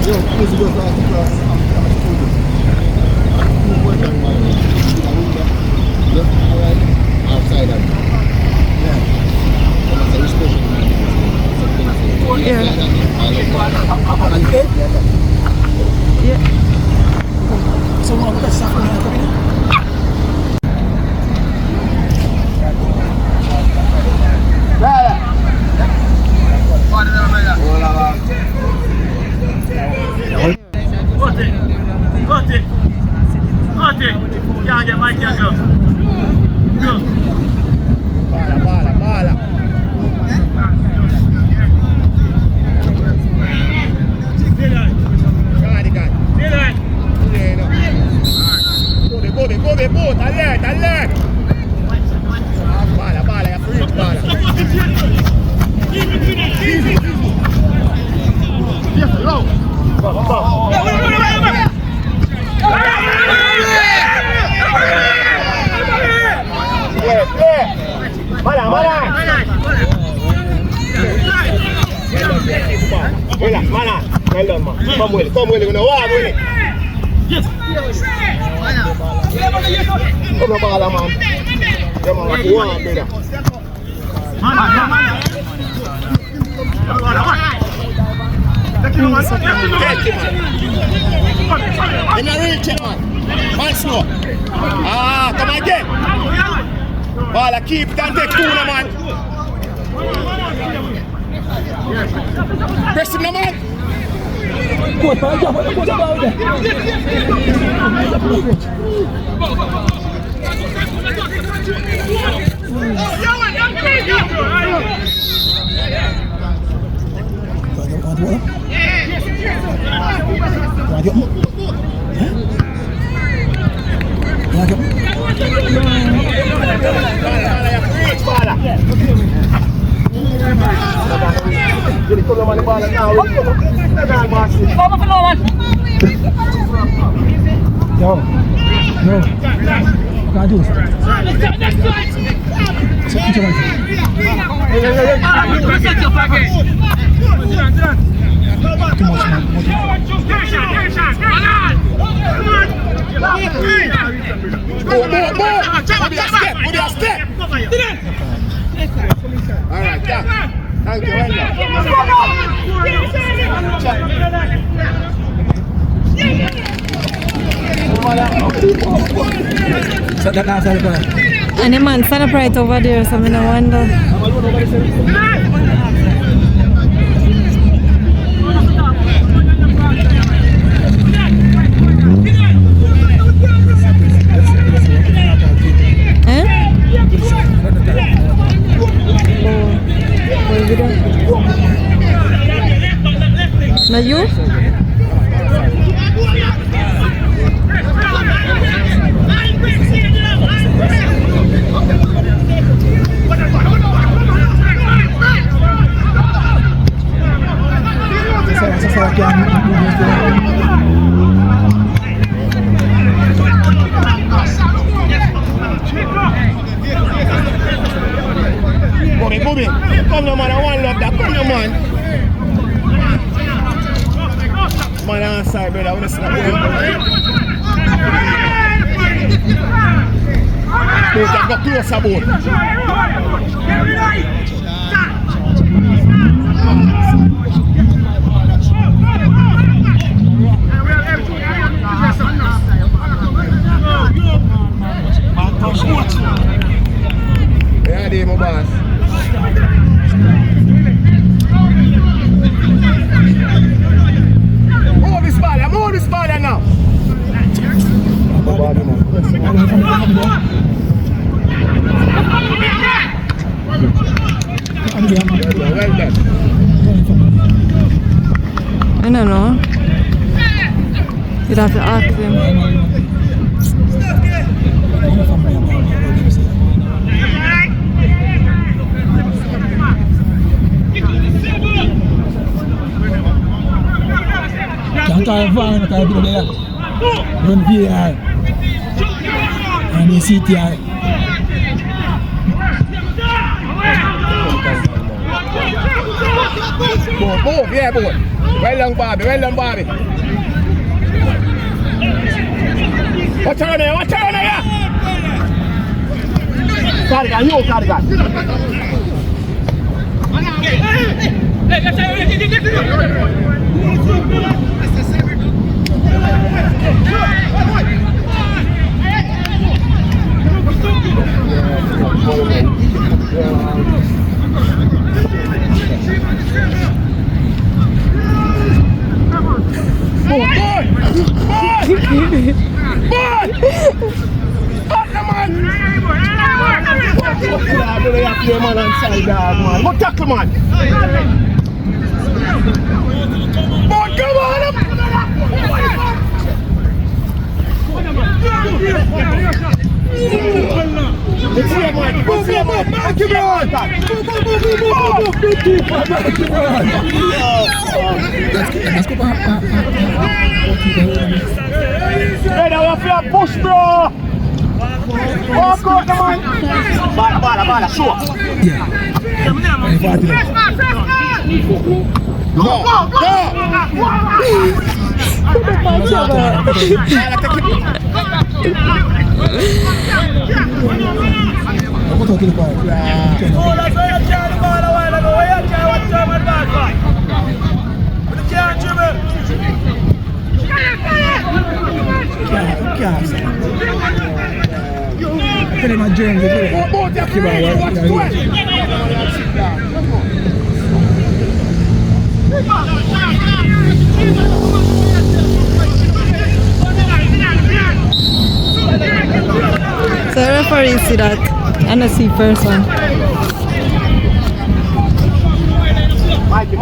Yo, easy goes out to class. Outside of Yeah. So what that's stuff on here? Can't get Mike here, go. Bala. Go, talle. Bala, ya free, bala. Mana. Come with it, no wa with it. Yes. Come on, bala, man. Come on, what you want, brother? In a real check, man. Man slow. Come again. Bala, keep it and take two, man. Press him, man. Alright, thank you. So that now celebrate. And the man celebrate over there, so I no wonder. Na you? Bobby, come on, man, I want love that, come on, man. Man on side, brother, I want to snap you. Don't go closer, boy. Yeah, they my boss. Move this ball now. Well done. I don't know. You'd have to ask him. Can't find a kind of there. Run VI and the CTI. Boy, yeah, boy. Well done, Bobby. Well done, Bobby. Watch out there. Watch out there. Cardigan, you Cardigan. Go tackle, man. Boy, come on up. Let's see him, man. Let's see him, man. Let's see him, Hey, now you feel push, bro. Walk out, man. Bala, sure. Yeah. Go. So the referee see that and I see first one. Mikey.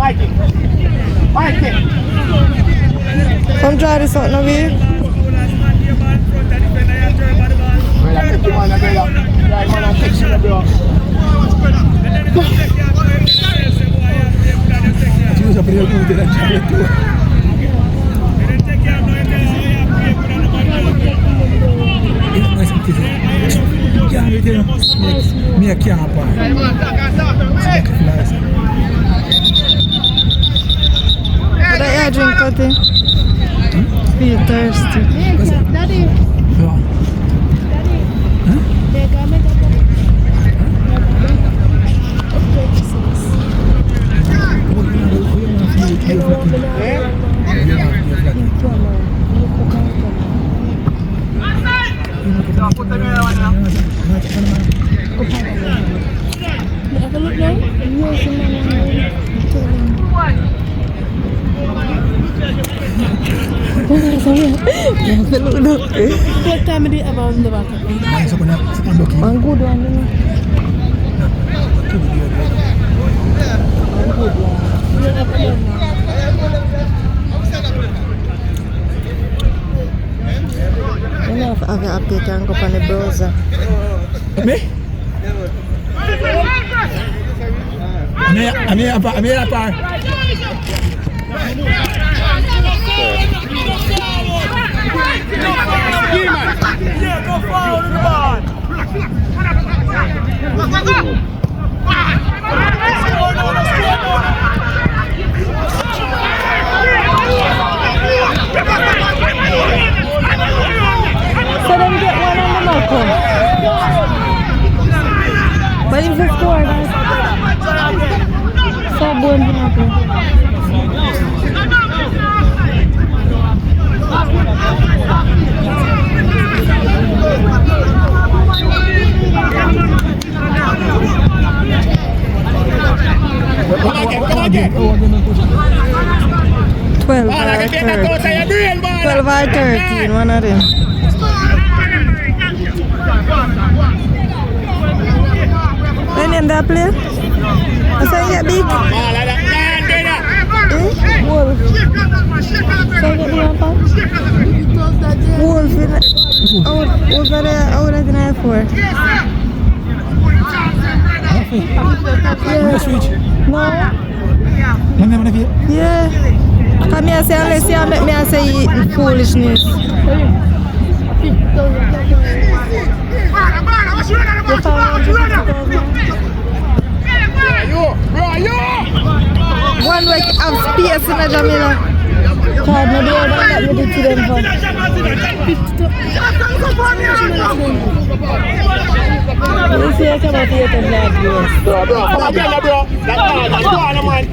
Come try this out now, babe. Me can't buy. What are you drink, Cutty? Feel thirsty. Daddy. Yeah. What time did you ever on the back? One good one, you know. You know, if I have an update, I can go on the browser. Me? I'm here. Yeah, go forward in the ball. So then get one on the knuckle. But if you score that, so boom, Come again. 12 or 13, one of them. When name that play? I say you get big. Wolf. So you get the one pack? Wolf. Wolf are there, how would I think I have for? Yeah. Switch. No. Yeah. Come here, say unless you make me say foolishness. Bro, you! One way have space in the Jamila. God, no, they don't let me do to them for. You see, I come out here to blood, yes. Bro, come again, bro. That's one, man.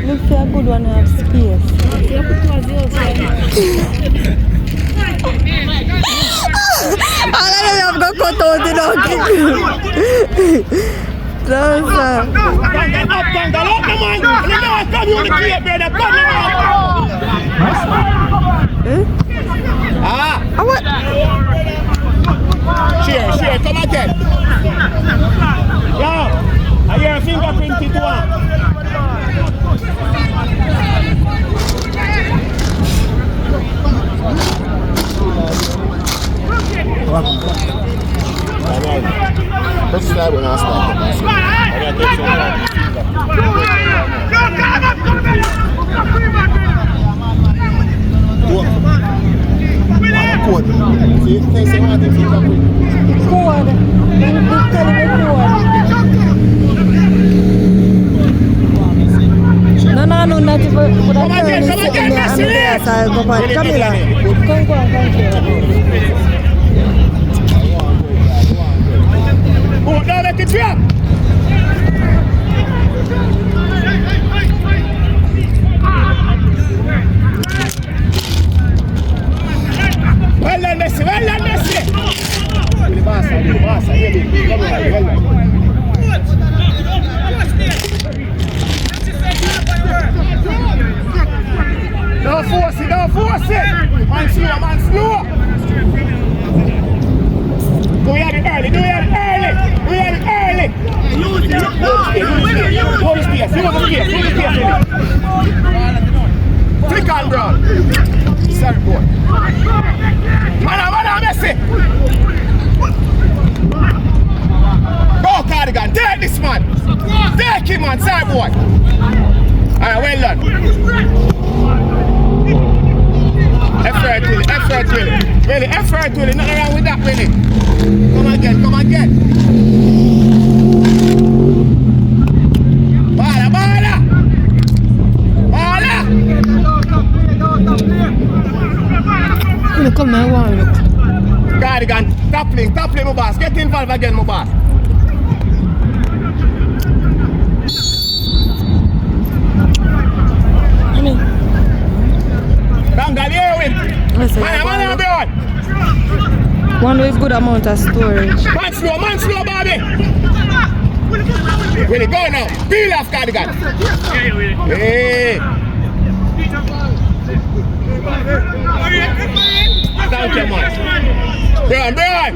Look for a good one to have space. All of them have got cut out, you know. No, sir. Up, man. You know I come you on the create, brother. Come on. Ah. What? Cheer, come again. Yo, I hear a fingerprint it one. Let's start when I start. Code. See, they say one thing fingerprint. Code. They tell me code. No, not if I put a turn sitting there and there, so I'll go for it. Camila, come on. Oh, now let it drop. Well done, Messi. Massa, here we go. Don't force it. Man slow. Do it early. Hold the space. Click on, bro. Sorry, boy. Man, Messi. Go, Cardigan. Take this, man. Take him, man. Sorry, boy. Alright, well done. Effort, Willie. Really, effort, Willie. Nothing wrong with that, Willie. Come again. Bala. Look at my one, look. Cardigan, tapping, my boss. Get involved again, my boss. Man, one with good amount of storage. Man slow, Bobby. Really go now. Peel off, Cardigan. Hey. Thank you, man. Brian.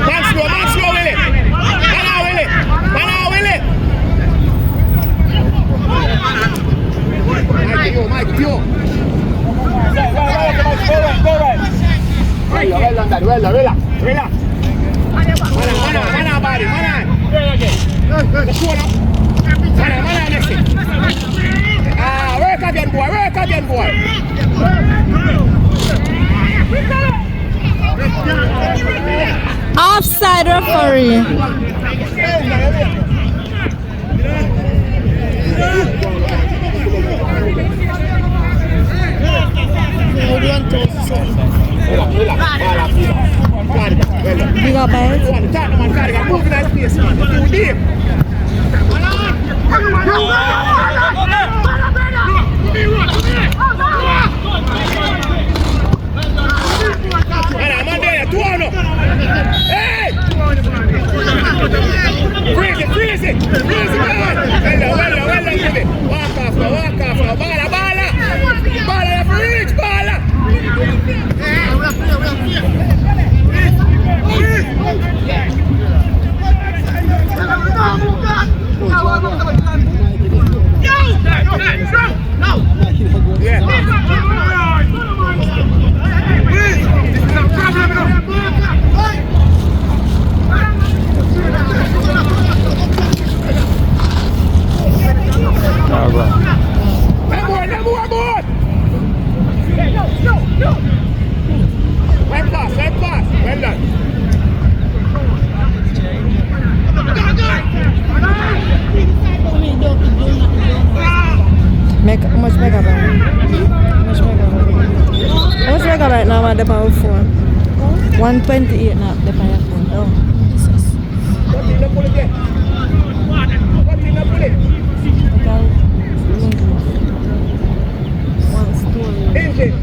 Man slow, Willie. Mike, yo. Go right. Well done, Daddy. Relax. Man, body. The corner. Man, next it. Work again, boy. Offside referee. Big up, guys. Moving that space, man. Too deep. Man, there, 2-0. Hey! Freeze it, man. Well done, Jimmy. Walk off now. Bala. Bala, for reach, Bala. want them on phone. 128 now, they buy a phone. Oh, Jesus. What in the bullet there? What in the bullet? One story. Engine.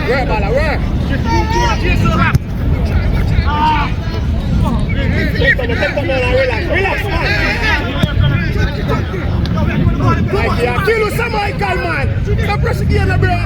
Where, Bala, where? Relax, man. Kill you some Michael, man. Stop pressing the other, bro.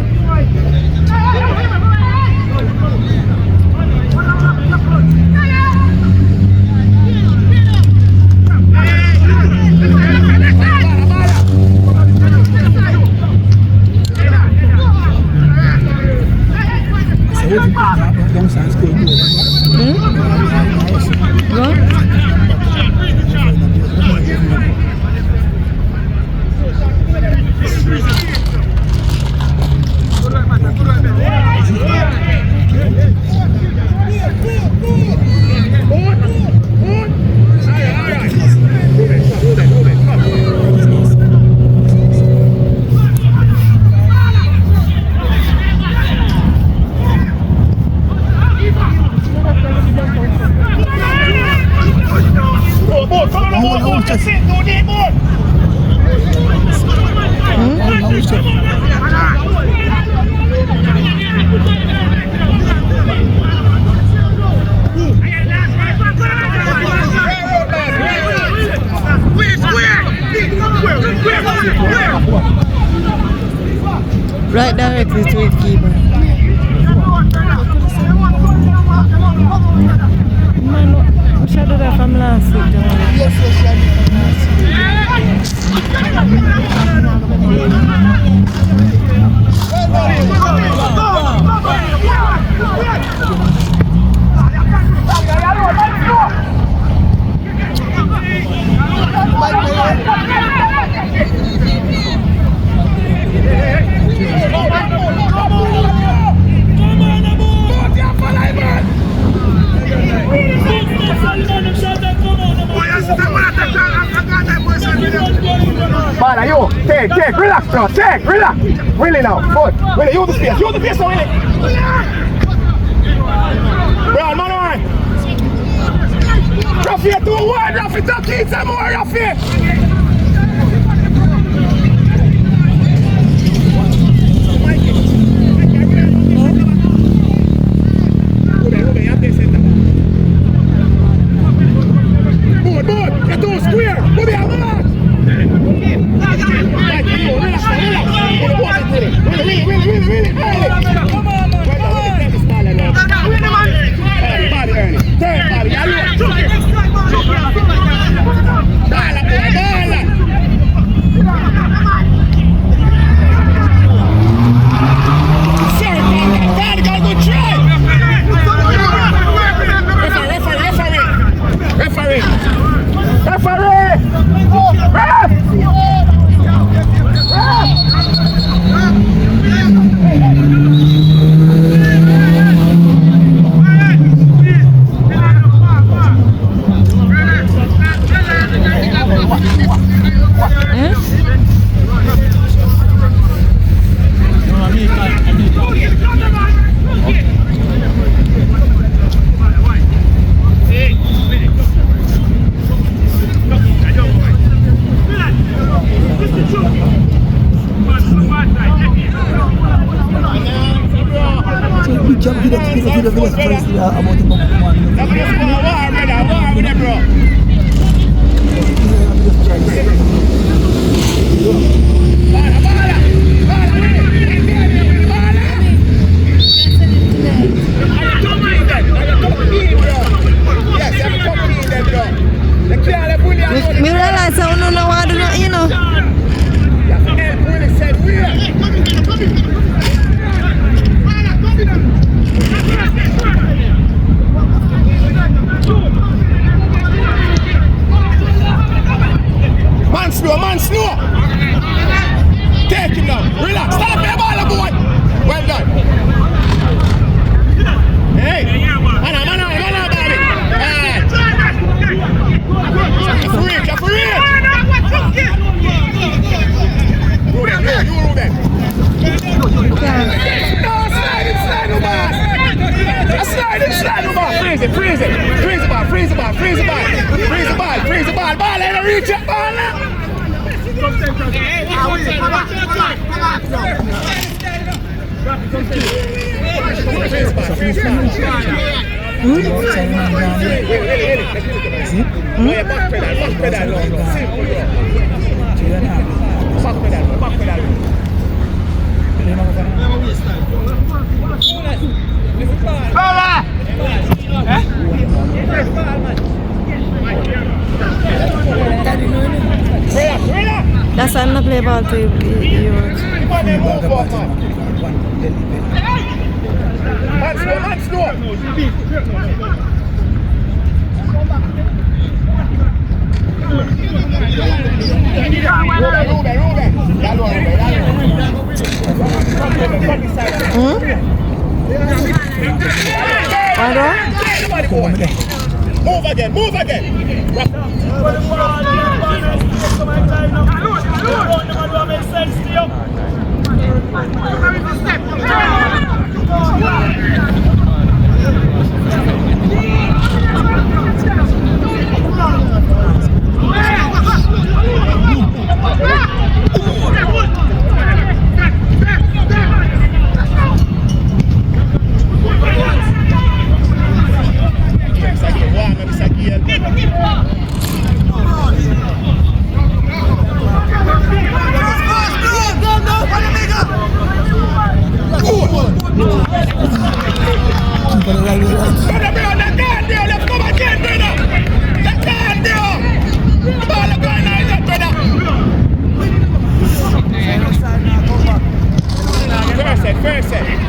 Right directly to it, keeper. Man, I should do that from last week. Yes, Bala, you, take, relax, bro, take, relax. Really now, good. Really, use the space now, Willie. Bro, man, alright. Rafi, 2-1, Rafi, top keys some more, Rafi. Good, you're too square. Move your man. Really. Come on, man. Me realize I don't know what to do, you know. Man slow. Take him now. Relax. Stand up for your ball, boy. Well done. Hey. Man, Bobby. You're free. Ruben. No, slide the ball. Slide the ball. Freeze the ball. Ball, let her reach it. Ball now. That's why I'm not play ball to you. Man, slow. Move again.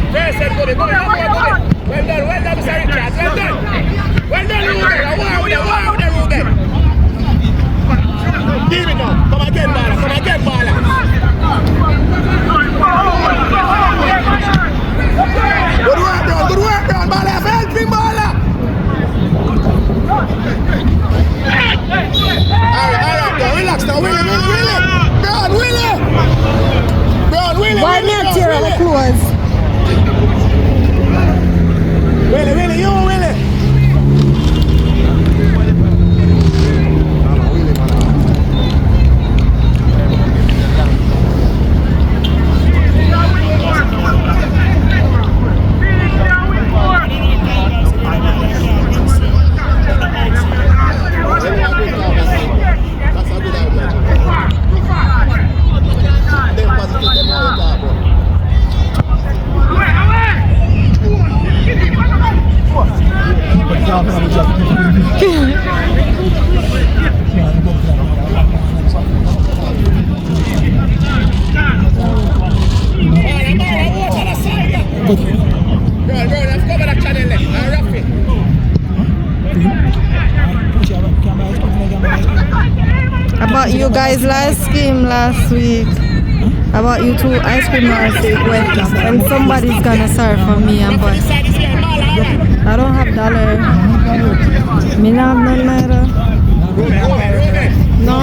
First set, good. Well done, Mr. Richards. Well done, Ruben. Wow, Ruben. Give it now. Come again, Bala. Good work, Brown. Bala, helping Bala. All right, bro. Relax now. Willie. Why not tear up the clothes? Willie, you Willie. About you guys last game last week. About you two ice cream last week when somebody's gonna serve for me and boy. I don't have dollar. Me not have none neither. No?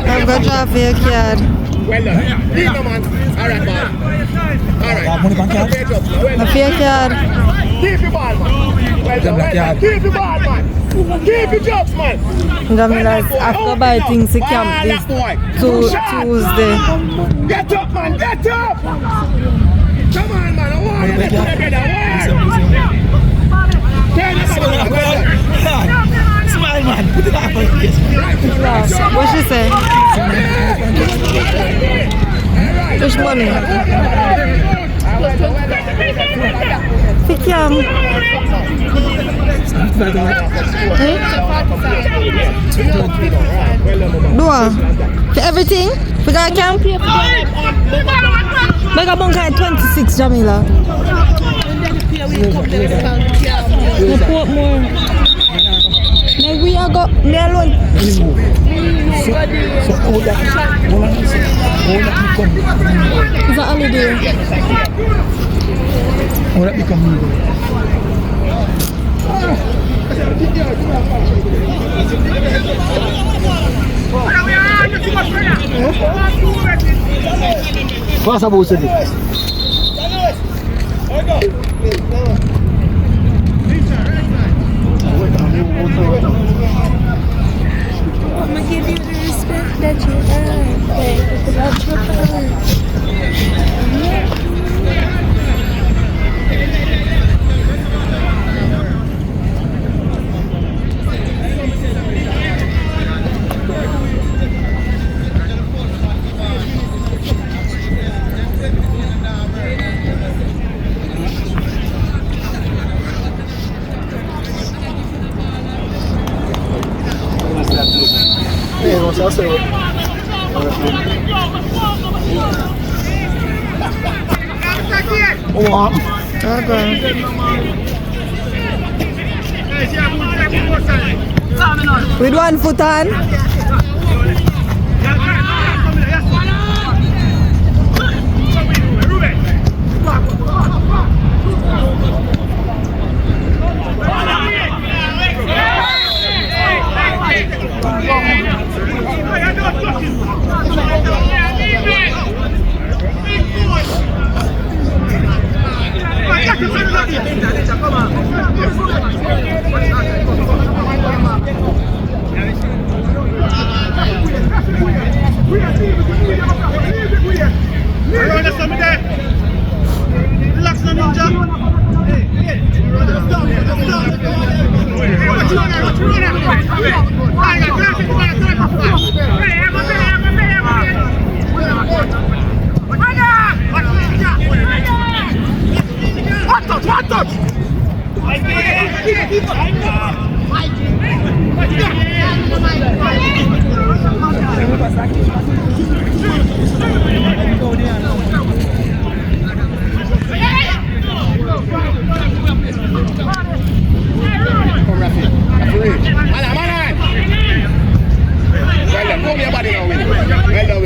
I'm gonna drive for your card. Well done. Leave no man. Alright, man. Alright. The fake card. Keep your ball, man. Well done. Keep your ball, man. Keep your jobs, man. Jamila's after buy things to camp this Tuesday. Get up, man. Get up. Come on, man. I want you to get together. Smile, man. Put it up. What she say? Which money? Pick him. Dua. For everything? We got camp? Mega Bunker at 26, Jamila. No port more. No we are go me alone. So all that become It's a holiday. all that become What's up, BoomCity? I'ma give you the respect that you earn, babe, without your burn. Okay. With one foot on. Relax, no ninja. One touch.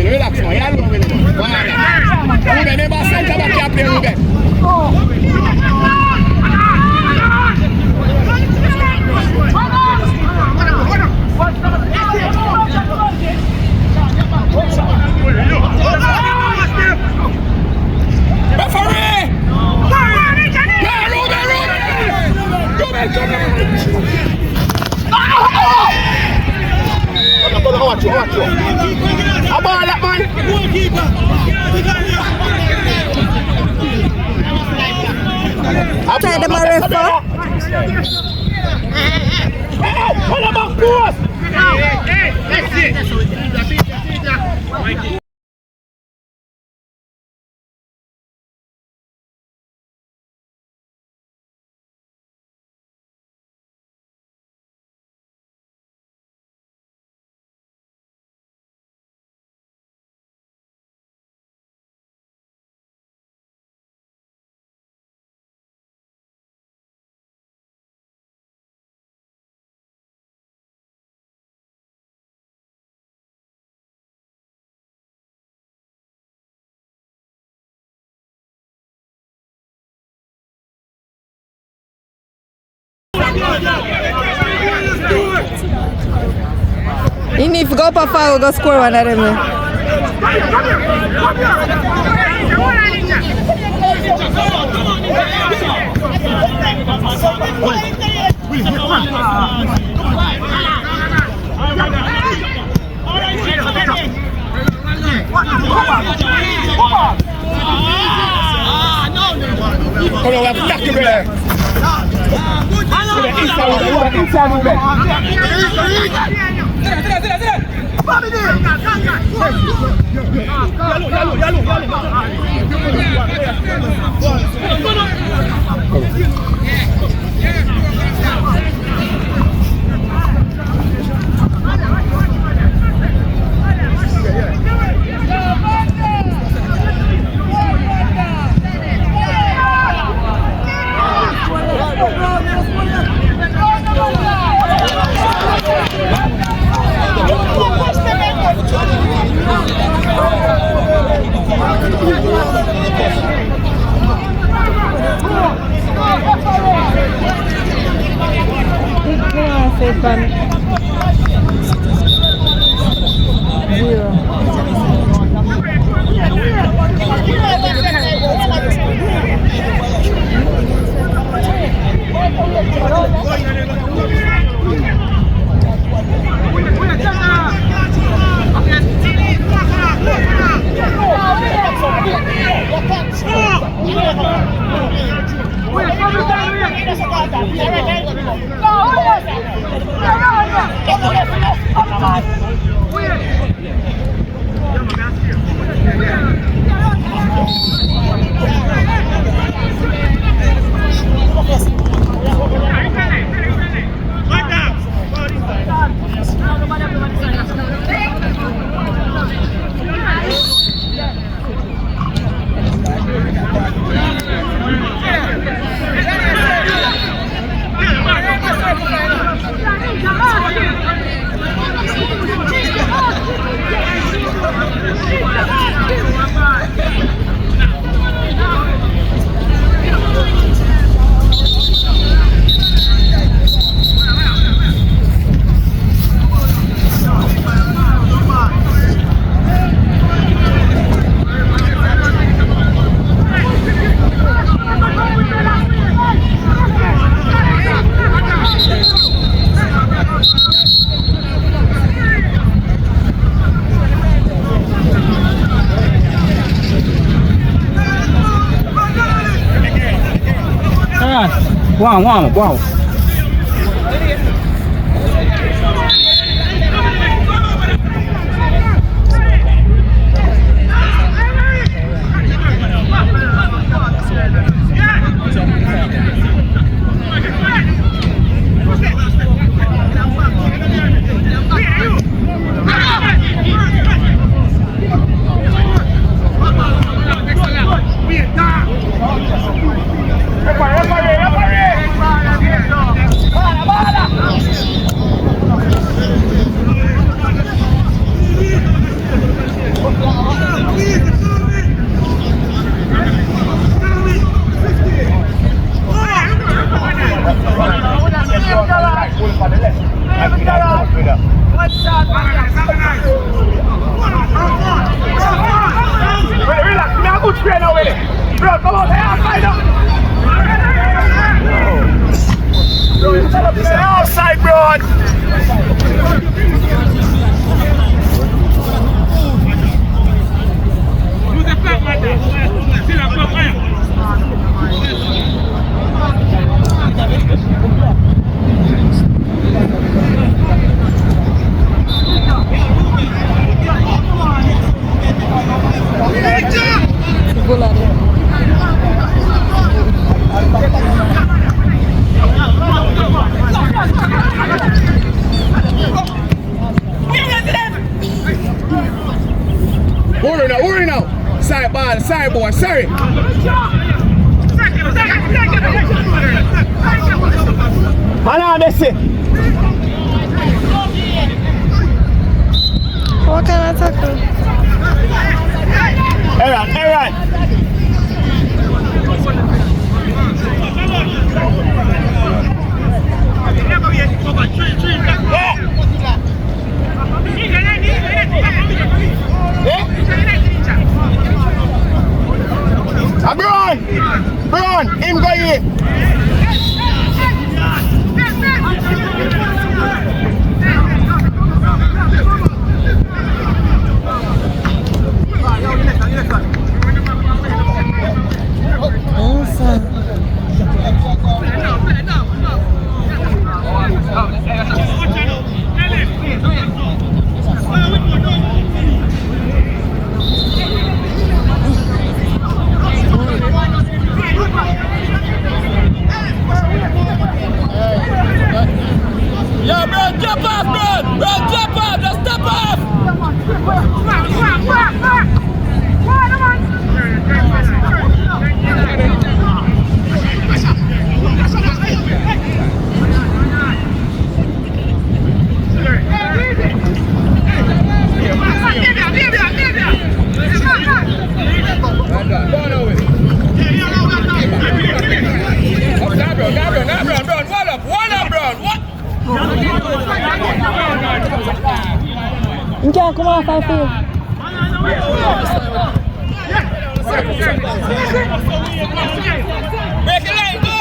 Relax now, you're alone with him. Ruben, never center back here play Ruben. Referee! Yeah, Ruben! Watch you. A ball that man. Try them a refer. What about cross? Hey, that's it. He need to go up a foul, go score one of them. Oh no, we have to tackle you there. Inside movement. Wow. Outside, bro. Hurry now. Side ball, side boy, sorry. Man on this it. What kind of tackle? Aaron. Brown, him go here. You can't come off, I feel. Break it line, go!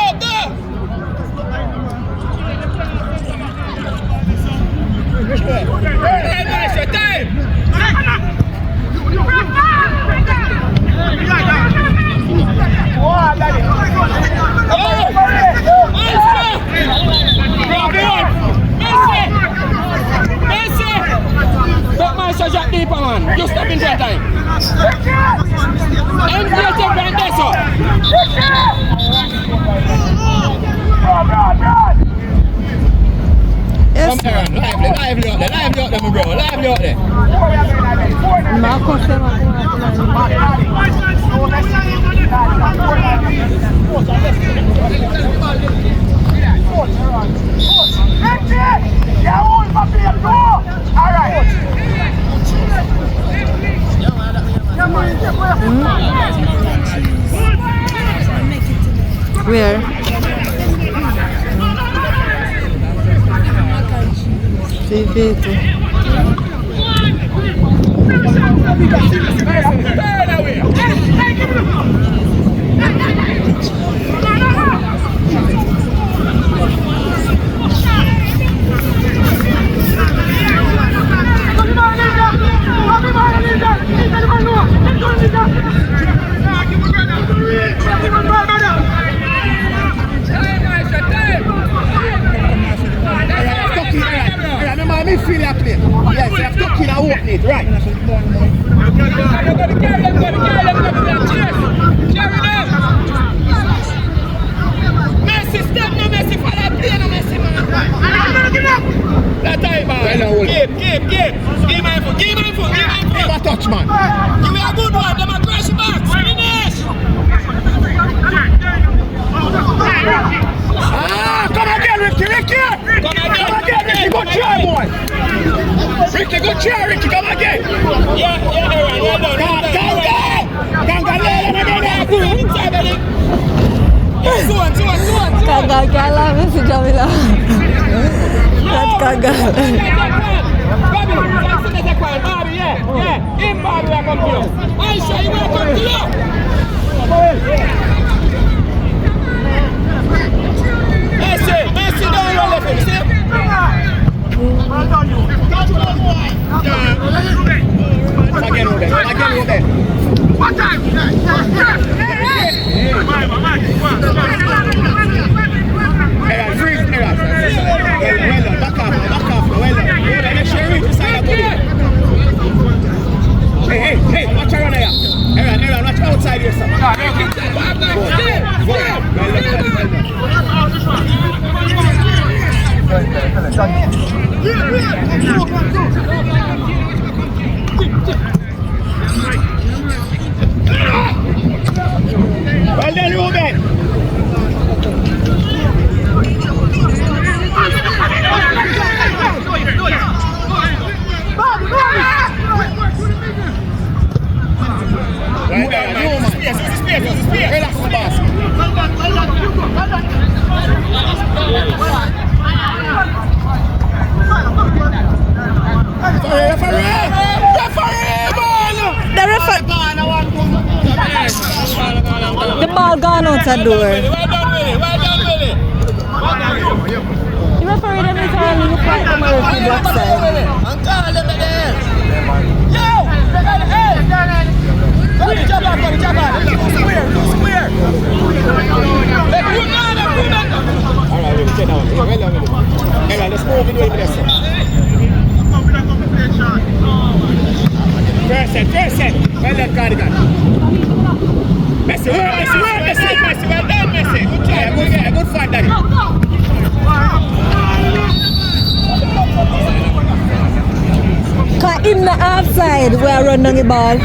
Time! Jack deeper, man. You step in that time. Engage your brand there, sir. Yes. Come here, lively out there, my bro. Lively out there. Where? Messi, step no Messi, follow play no Messi, man. That time, man. Give my foot. Give a touch, man. Give me a good one, them a crash back. Finish. Come again, Ricky. Come again, Ricky. Go try, boy. Ricky, go try, Ricky. Come again. Yeah, well done. Kagak kalah Messi Jamila. Kagak. Messi don't roll left him, see? Again, Ruben. What time? Freeze, well done, back off, well done. Let's share it inside the body. Hey, watch around here. Aaron, watch outside here, sir. Well done, Ruben. Relax the basket. The ball gone out the door. Well done, Willie. The referee them is only look like the Murphy black side. And call them there. Yo! Jump up. Square. Alright, Willie, sit down. Well done, Willie. Hey, let's move into it, let's go. First set. Well done, Cardigan. Messi, well done, Messi. Good try, good fight, Daddy. Cause in the outside, we are running the ball.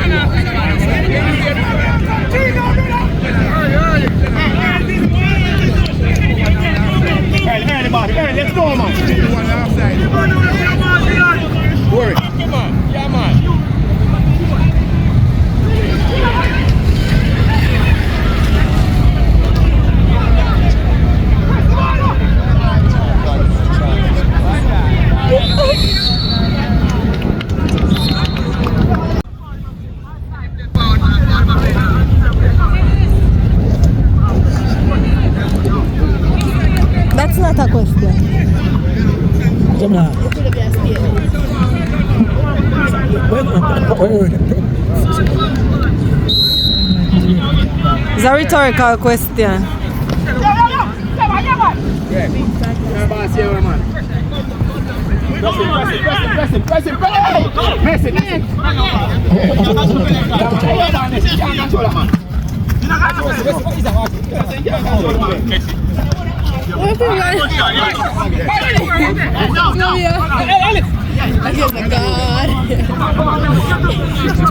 Early, let's go, man. Worry. Come on, yeah, man. That's not a question. It's a rhetorical question. Press it.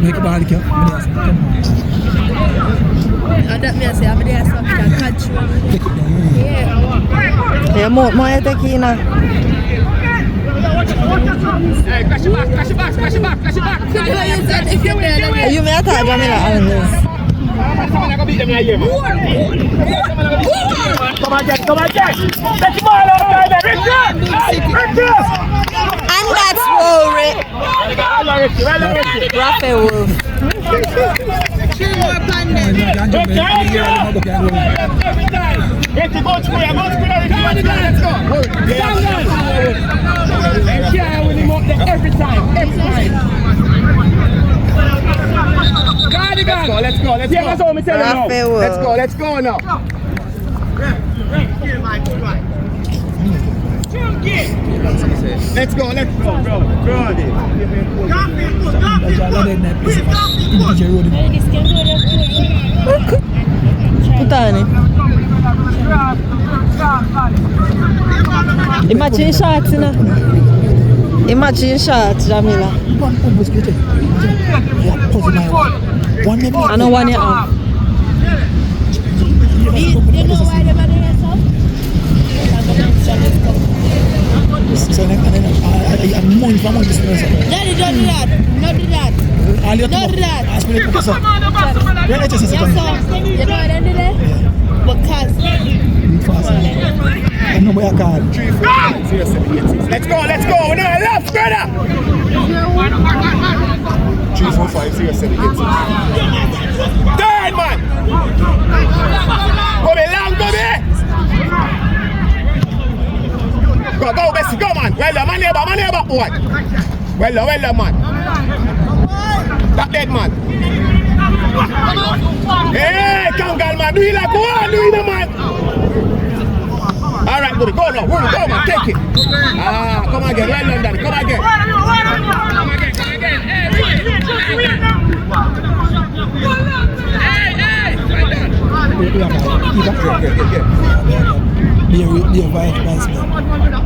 Make a body kill. That means I'm there so I can catch you. Yeah, more tequila. Hey, crash it back. You may attack Jamila on this. Come again. Let the ball out there, Richard! And that's Wolf. Raphael Wolf. Get the goal square, let's go! Yeah, with him up there every time. Cardigan! Let's go. Yeah, that's all I'm telling you now. Let's go now. Let's go. Putani. Imagine shots, you know. Imagine shots, Jamila. I know one you have. You know why they're doing that stuff? Daddy, don't do that. Don't do that. Don't do that. Yes, sir. You know why they do that? Because. I know where I got. Let's go. We're not left, brother. 3, 4, 5, 6, 7, 8, 6. Third man. Go be long, go be. Go, Bessie, go, man. Well done, my neighbor, boy. Well done, man. That dead man. Hey, Kangal, man. Do you like one? Do you, man? All right, go now. Go, man. Take it. Come again. Well done, Daddy. Come again.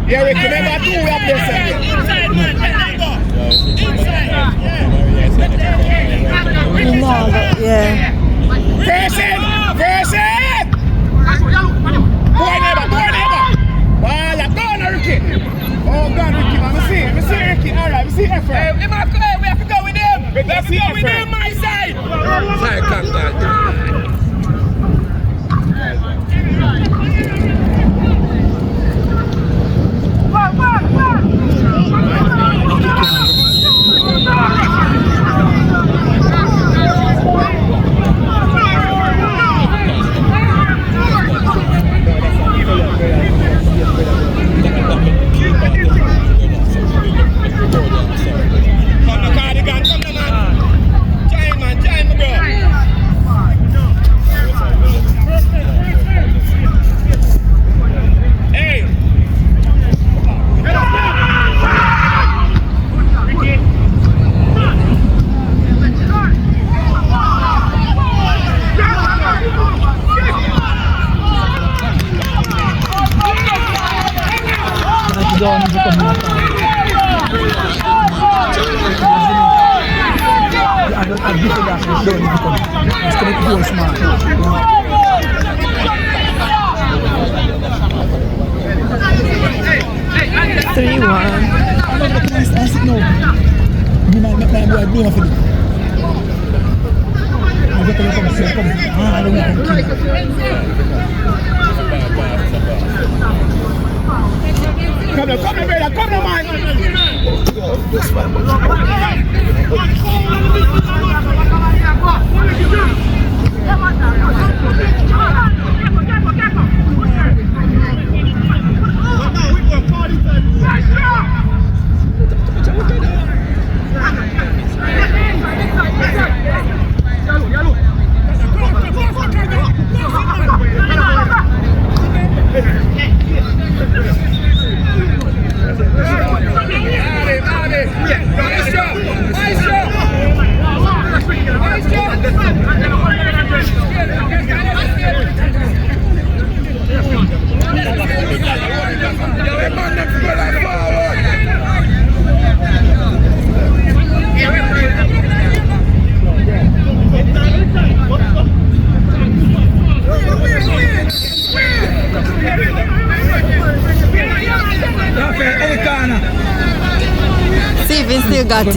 Yeah, we can never do up there. Inside, man. Yeah. Person! Boy neighbor! Well, go on, Ricky. Oh, God, Ricky, man. I see Ricky. All right, we see effort. We have to go with him. We have to go with him, my side. Side contact. Come on, man. See if he still got it.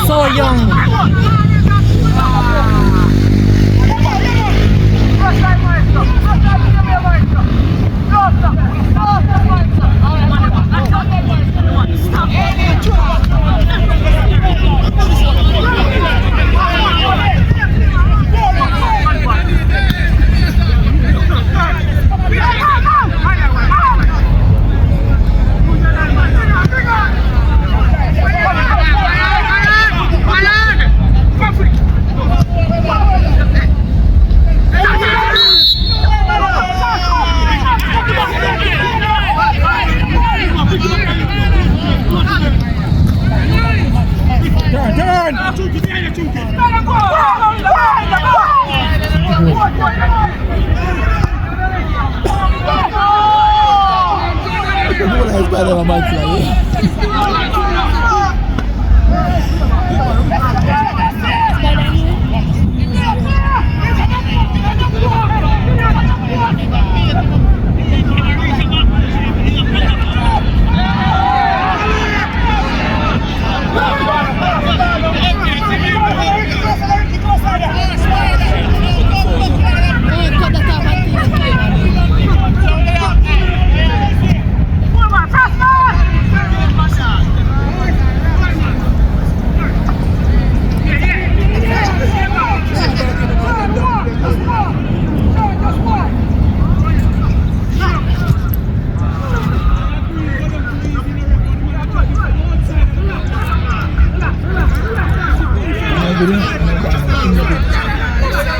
so young.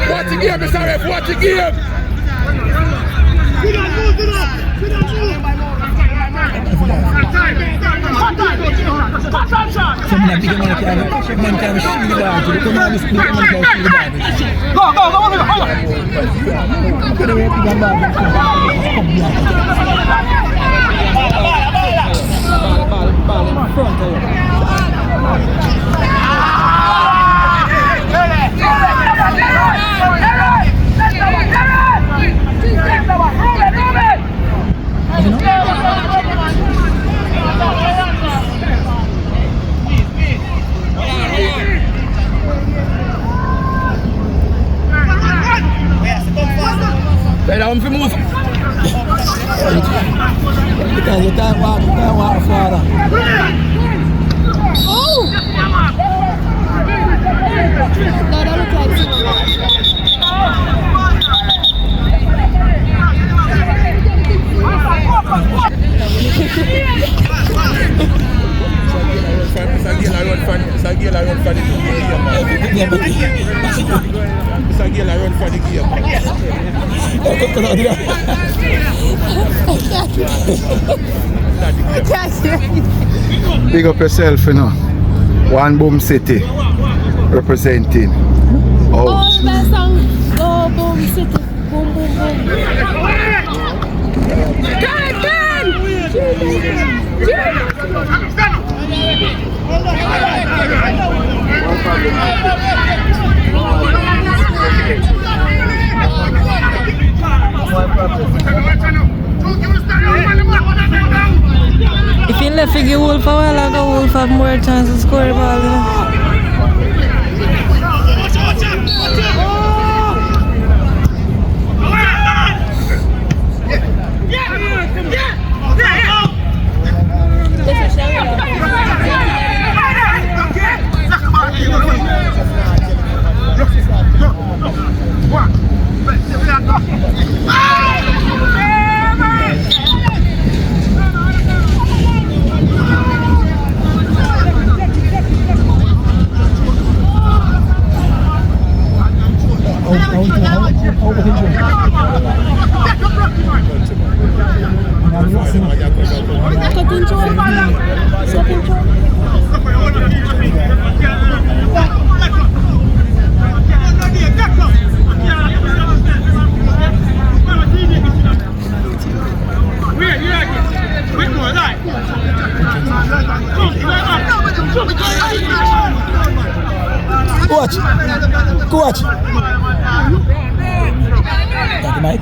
Watch the game, Mr. Ref, watch the game. Om move. You can't walk further. Oh! No, that looks like Big up yourself, you know. One BoomCity representing. Out. oh, best song. Oh, BoomCity. Boom, boom, boom. If you left the Wolf a while ago, Wolf have more chance to score the ball, you know. Coach! Got the mic?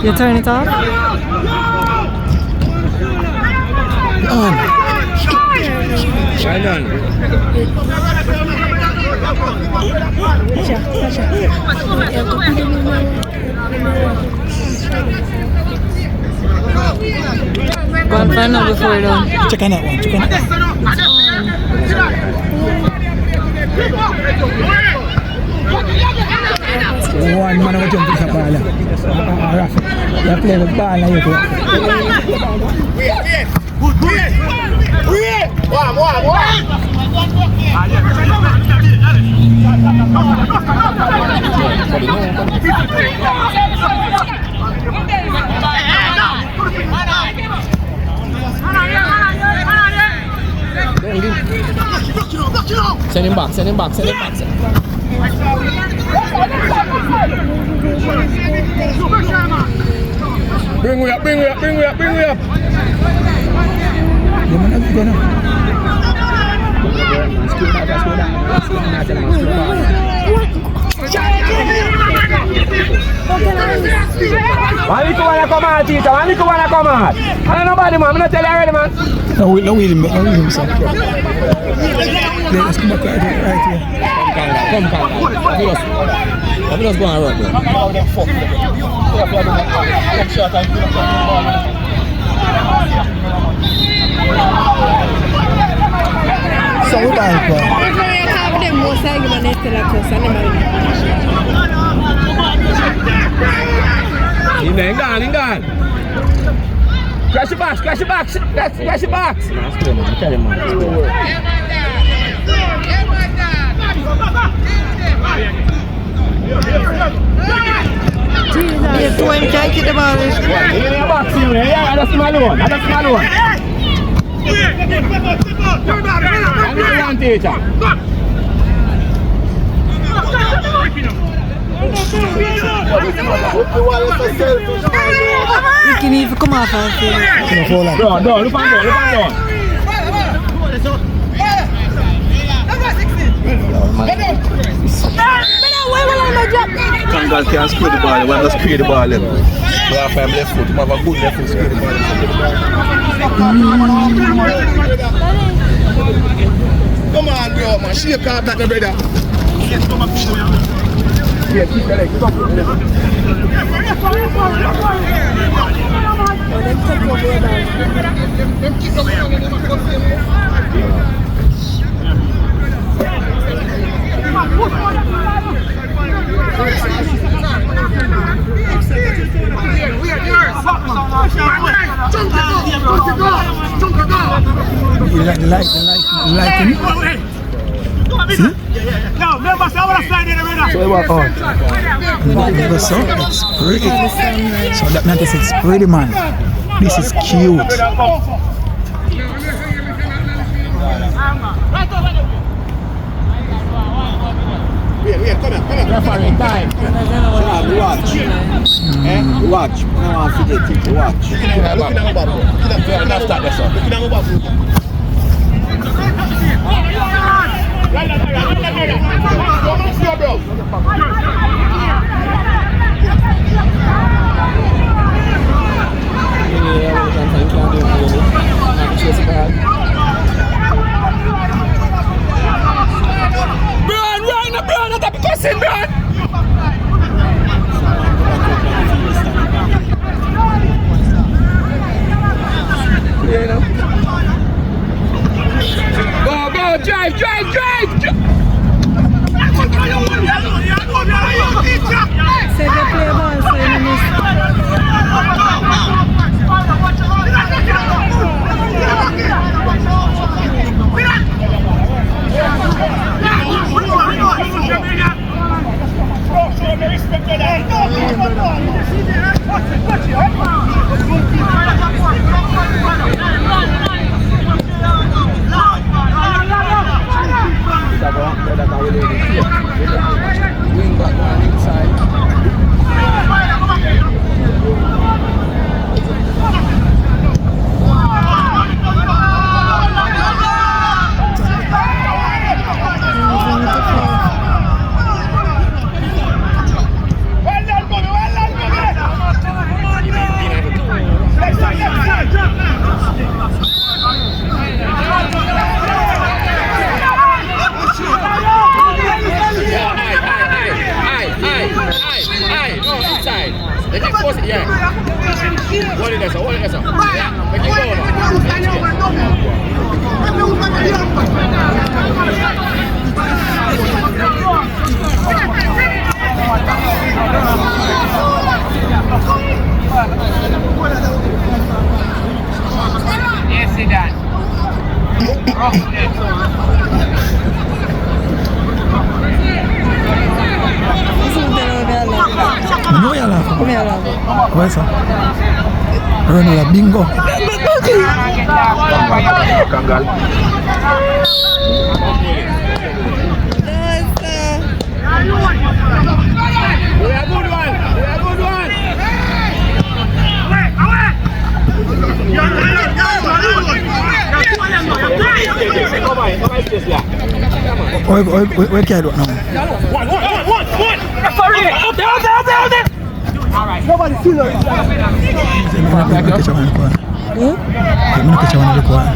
You turn it off? On. Right on. Go and find out before you're done. Check on that one. Check on that one. One man will jump with a ball. You play with ball now you go. Wait. One. Send him back. Bring me up. You man have to go now. One wanna come out, teacher. One wanna come out. I don't know about the man. I'm not telling you already, man. No wheel him, son. Let's come back right here. Come. Let me just go and run, bro. So we buy it, bro. In gone. Crash your box. Crash your box. Tell him, man. Yes, when can't get the ball. Yeah, that's my one. One teacher. You can even come off and feel. No, look on door. Thank God can't score the ball, when just clear the ball. We have to have left foot, we have a good left foot score the ball. Come on, bro, man, shake out that, brother. Yeah, keep the leg, stop it. You like him? See? So we walk on. So it's pretty. So that means it's pretty, man. This is cute. Wait, come here. Referee time. Watch. Watch. No, I forget it. Watch. Look at my back. Brian, that's a cussing, Brian. Go, drive. Say they play ball, so you miss. Wing back one inside. No, ya la. Come here, love. ¿Cómo es eso? Bueno, la bingo. Kangal. We are good one. We are good one. Where can I do it now? One. Up there. Alright. Nobody see that. I'm going to catch one in the corner. I'm going to catch one in the corner.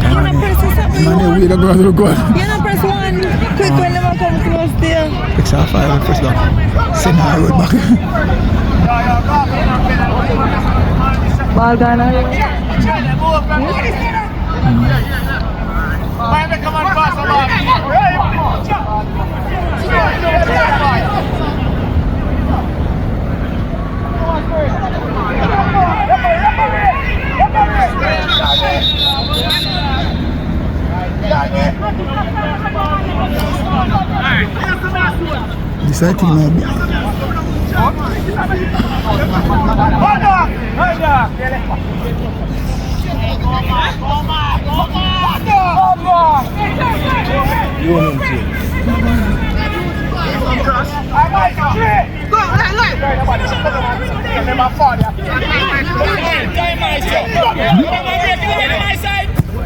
You don't press something. Man, we don't go to the corner. You don't press one. Quick when they come close there. Fix our fire and first back. Send our road back. Ball gone now. This I think now.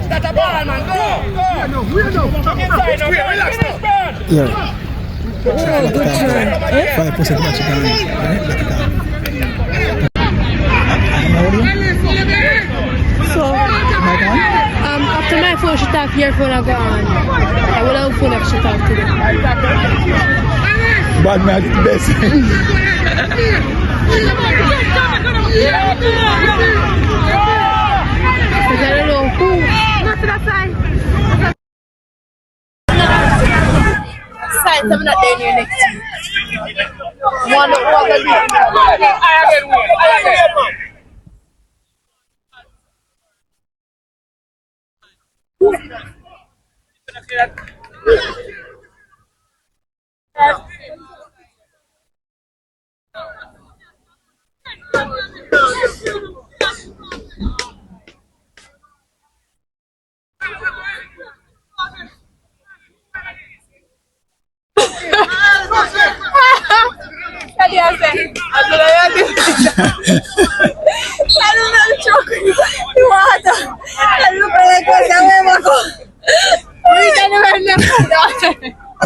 That's a ball, man. Go. Yeah. Oh, good try. 5% match down. So, after my phone shut off, your phone are gone. I will have phone up shut off today. Bad man, the best. I don't know who. Not to that side. Signs I'm not there near next week. One of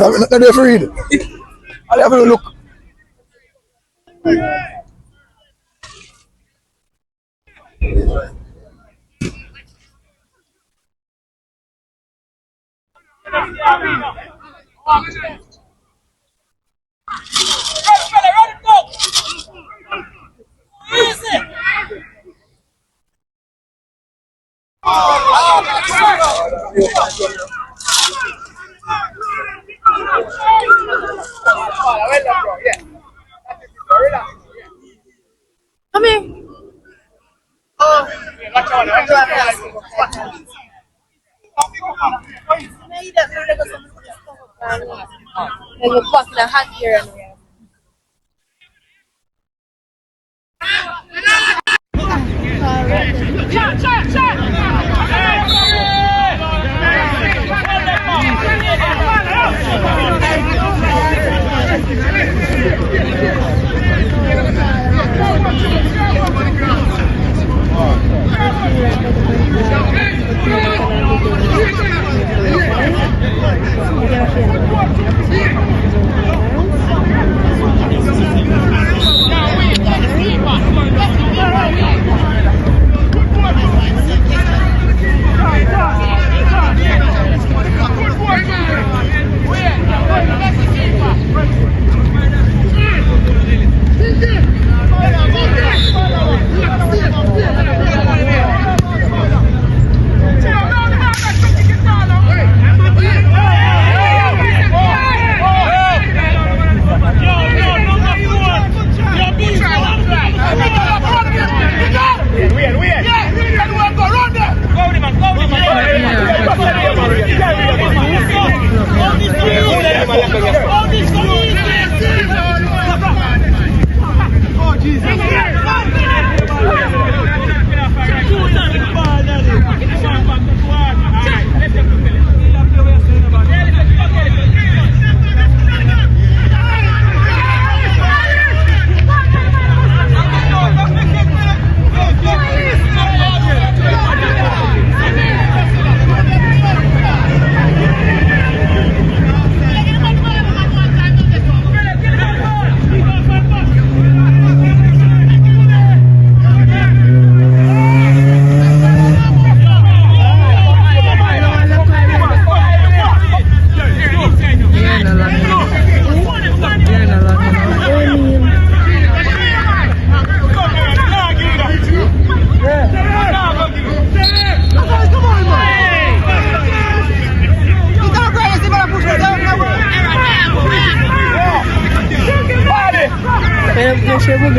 I'm not afraid. I'll have a look. Come here. They go back in the hot here and there.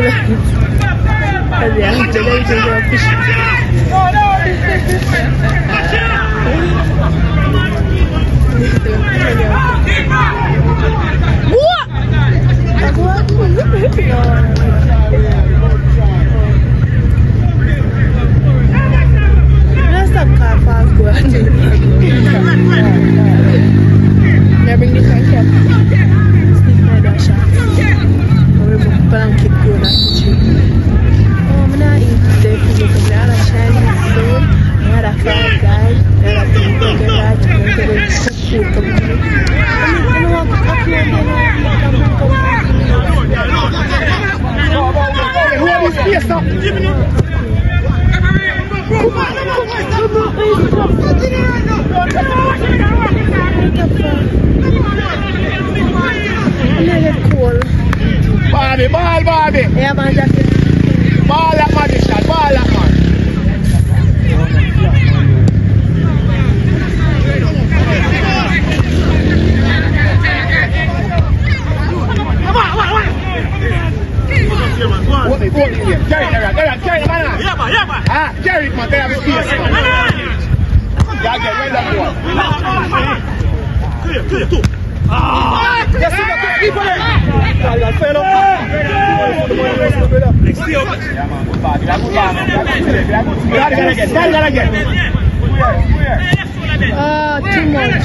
Let's stop car fast go. Now bring the car cap. Stick my dash out. Or we blanket going at the tree. Oh, I'm not eating today because I had a Chinese food, I had a fried guy, I had a people get right, and then they cook food coming to me. I don't want to cook you and then Who are these space now? Bobby, ball, Bobby. yeah, man, jacket. Ball that man, this shot. Ball that man. What is going here? Carry it, man. Yeah, man. Ah, carry it, man. They have space, man. Yeah, get right that one. Clear, two. Ah! Yes, keep on it. Too much.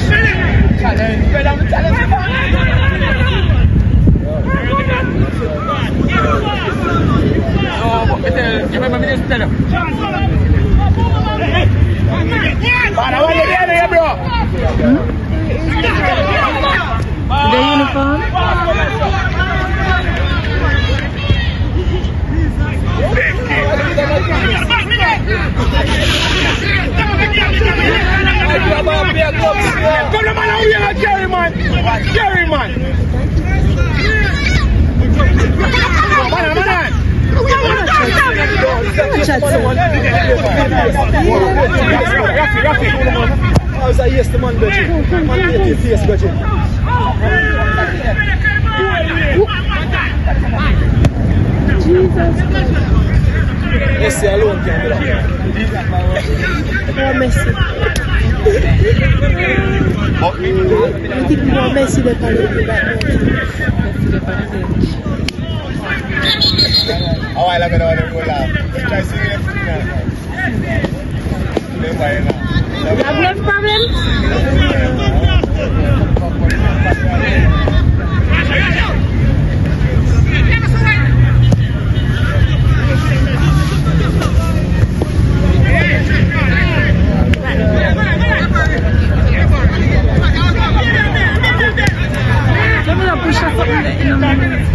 The uniform? Come on, Jerry, man. How's that yes, the man, budget? Man, yes, budget. Yes, alone can do that. More messy. I think more messy than can do that. A while ago, I go laugh. Try to see You have left problem? I'm gonna push up in a minute.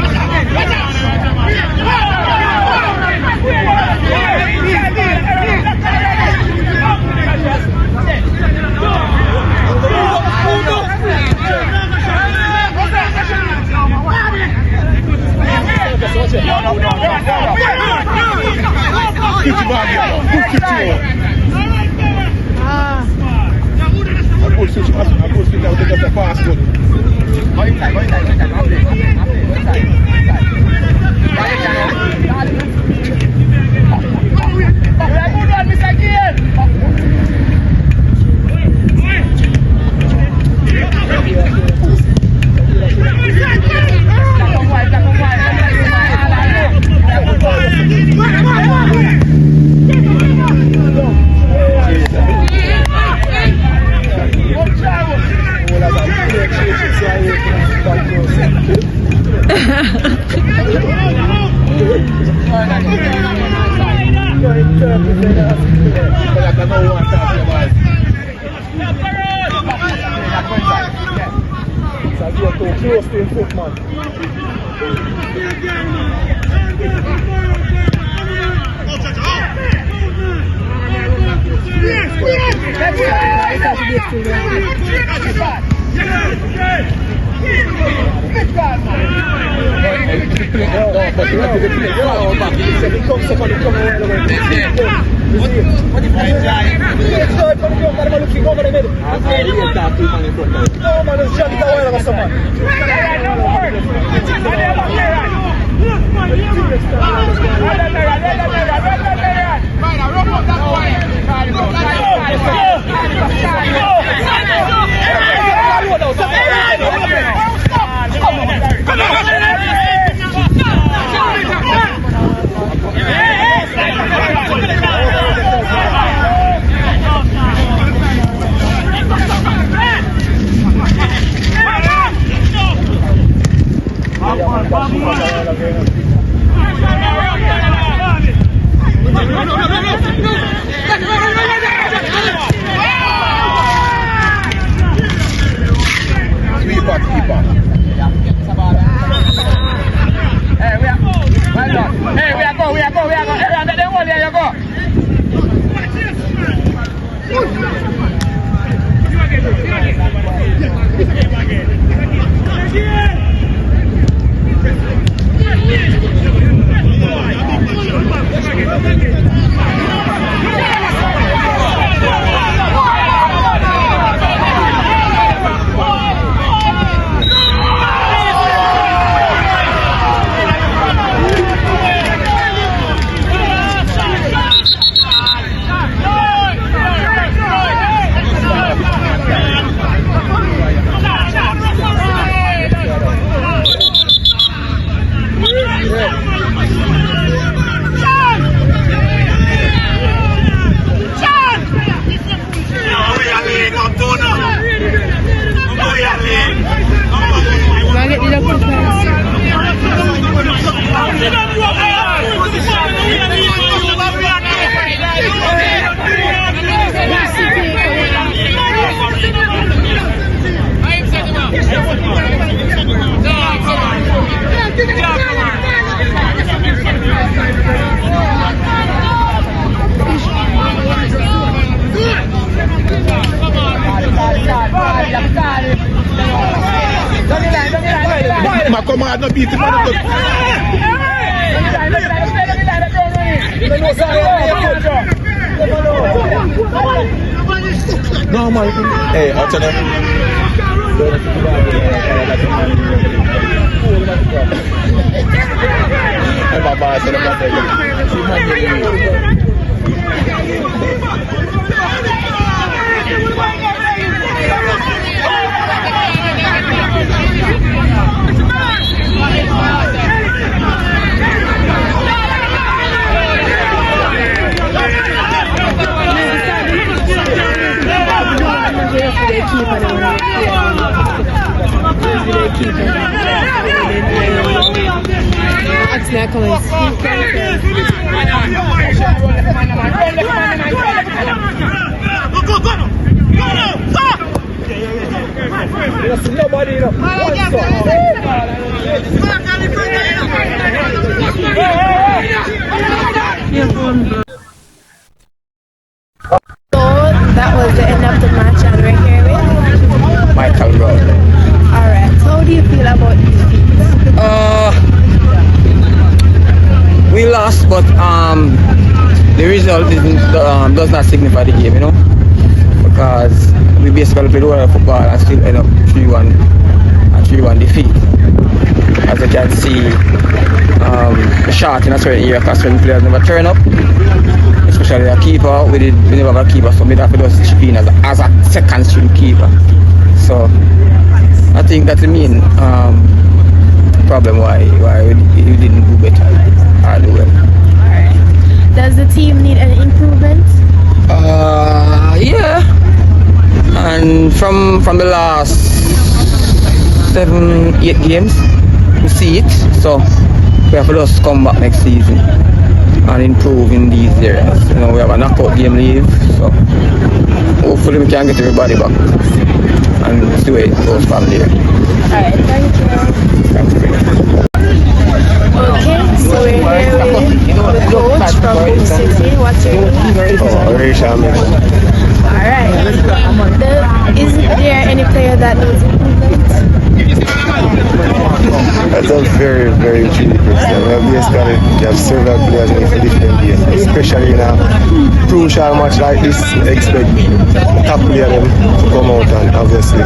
Ma come hanno beat no, ma attene. Papà, se la nobody, So that was the end of the match, and we're here with Michael Brown. Alright, so how do you feel about these teams? We lost, but the result does not signify the game, you know, because we basically played well football and still end up 3-1 and 3-1 defeat. As you can see, short in a certain area because certain players never turn up, especially a keeper. We never have a keeper, so we have to just chip in as a second string keeper. So I think that's the main problem why we didn't do better or do well. Alright. Does the team need any improvement? Yeah. And from the last 7-8 games, we see it. So we have to just come back next season and improve in these areas. You know, we have a knockout game leave, so hopefully we can get everybody back and see where it goes from there. Alright, thank you. Thanks very much. Okay, so we're here with the coach from BoomCity. What's your name? Alright. Is there any player that needs improvement? That's a very, very tricky question. We have several players in different games, especially in a crucial match like this. Expect the top player them to come out, and obviously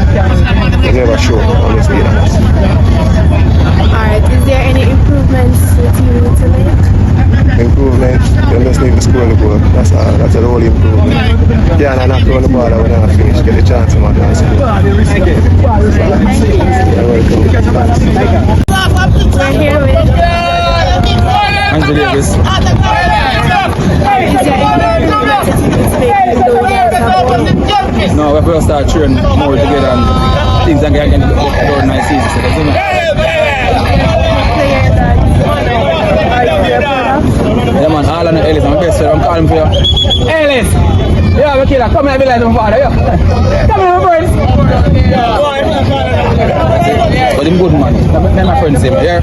they never show on this game. Alright, is there any improvements the team needs to make? Improvement, you just need to score the goal. That's all. That's the only improvement. Yeah, and knock down the ball when I finish, get a chance to man and score. You're welcome. We're here with Andrew Davis. is there any improvements the team needs to make even though we don't have one? No, we have to start training more together and things that can get door nice season. So that's Player that are you proud of? yeah, man, all on the Ellis, my best friend, I'm calling for you. Ellis! Yeah, we killer, come here, be like my father, yeah. Come here, my friends. But him good, man. Let my friends say, yeah.